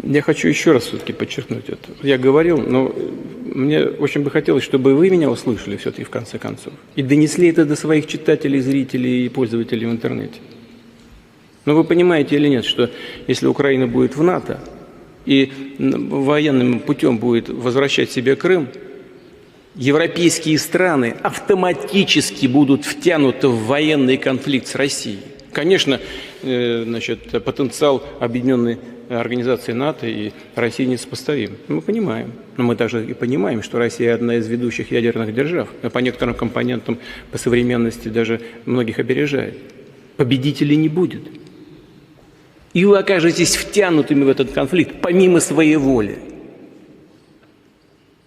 Я хочу еще раз все-таки подчеркнуть это. Я говорил, но мне очень бы хотелось, чтобы вы меня услышали все-таки в конце концов. И донесли это до своих читателей, зрителей и пользователей в интернете. Но вы понимаете или нет, что если Украина будет в НАТО и военным путем будет возвращать себе Крым, европейские страны автоматически будут втянуты в военный конфликт с Россией. Конечно, потенциал объединенной организации НАТО и России несопоставим. Мы понимаем. Но мы также и понимаем, что Россия одна из ведущих ядерных держав. А по некоторым компонентам по современности даже многих опережает. Победителей не будет. И вы окажетесь втянутыми в этот конфликт помимо своей воли.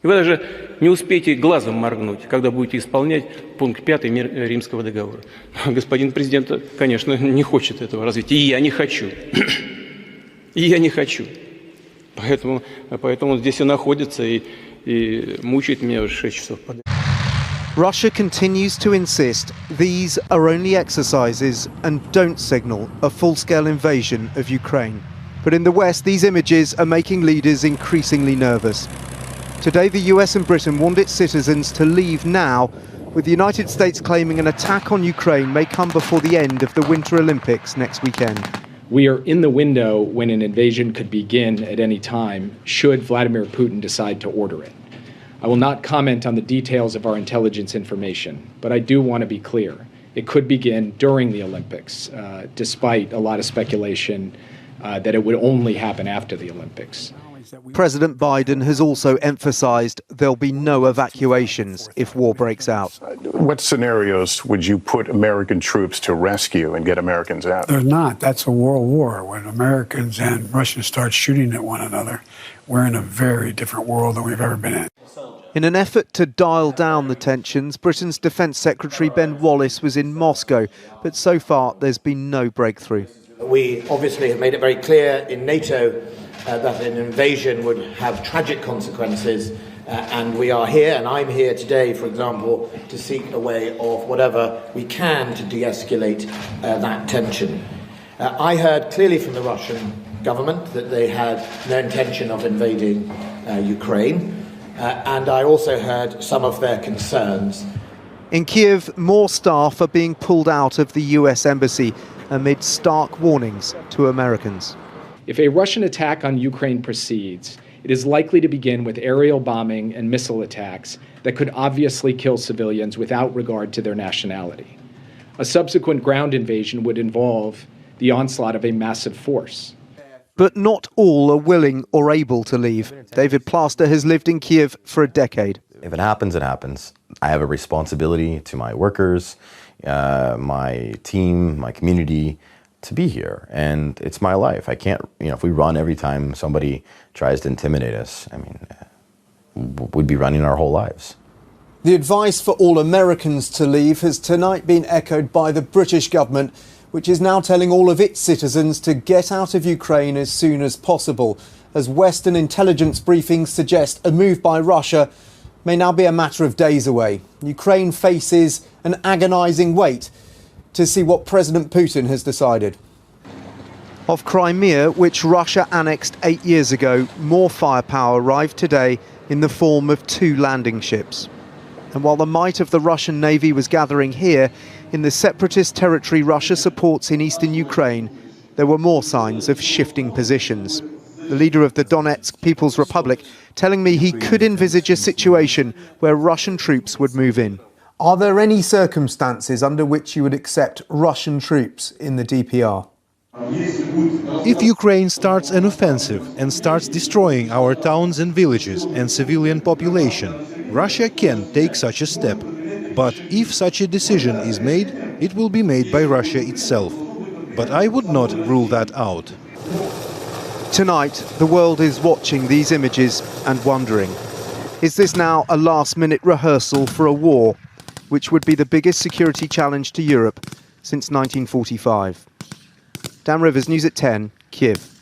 И вы даже не успеете глазом моргнуть, когда будете исполнять пункт 5 Римского договора. Господин президент, конечно, не хочет этого развития. И я не хочу. И я не хочу. Поэтому он здесь и находится, и мучает меня уже 6 часов подряд. Russia continues to insist these are only exercises and don't signal a full-scale invasion of Ukraine. But in the West, these images are making leaders increasingly nervous. Today, the US and Britain want its citizens to leave now, with the United States claiming an attack on Ukraine may come before the end of the Winter Olympics next weekend. We are in the window when an invasion could begin at any time, should Vladimir Putin decide to order it. I will not comment on the details of our intelligence information, but I do want to be clear. It could begin during the Olympics, despite a lot of speculation that it would only happen after the Olympics. President Biden has also emphasized there'll be no evacuations if war breaks out. What scenarios would you put American troops to rescue and get Americans out? There's not. That's a world war. When Americans and Russians start shooting at one another, we're in a very different world than we've ever been in. In an effort to dial down the tensions, Britain's Defence Secretary Ben Wallace was in Moscow, but so far there's been no breakthrough. We obviously have made it very clear in NATO that an invasion would have tragic consequences, and we are here, and I'm here today, for example, to seek a way of whatever we can to de-escalate that tension. I heard clearly from the Russian government that they had no intention of invading Ukraine, and I also heard some of their concerns. In Kiev, more staff are being pulled out of the US embassy amid stark warnings to Americans. If a Russian attack on Ukraine proceeds, it is likely to begin with aerial bombing and missile attacks that could obviously kill civilians without regard to their nationality. A subsequent ground invasion would involve the onslaught of a massive force. But not all are willing or able to leave. David Plaster has lived in Kiev for a decade. If it happens, it happens. I have a responsibility to my workers, my team, my community, to be here, and it's my life. I can't, if we run every time somebody tries to intimidate us, we'd be running our whole lives. The advice for all Americans to leave has tonight been echoed by the British government, which is now telling all of its citizens to get out of Ukraine as soon as possible, as Western intelligence briefings suggest a move by Russia may now be a matter of days away. Ukraine faces an agonising wait to see what President Putin has decided. Of Crimea, which Russia annexed 8 years ago, more firepower arrived today in the form of 2 landing ships. And while the might of the Russian Navy was gathering here, in the separatist territory Russia supports in eastern Ukraine, there were more signs of shifting positions. The leader of the Donetsk People's Republic telling me he could envisage a situation where Russian troops would move in. Are there any circumstances under which you would accept Russian troops in the DPR? If Ukraine starts an offensive and starts destroying our towns and villages and civilian population, Russia can take such a step. But if such a decision is made, it will be made by Russia itself. But I would not rule that out. Tonight, the world is watching these images and wondering, is this now a last-minute rehearsal for a war, which would be the biggest security challenge to Europe since 1945? Dan Rivers, News at 10, Kiev.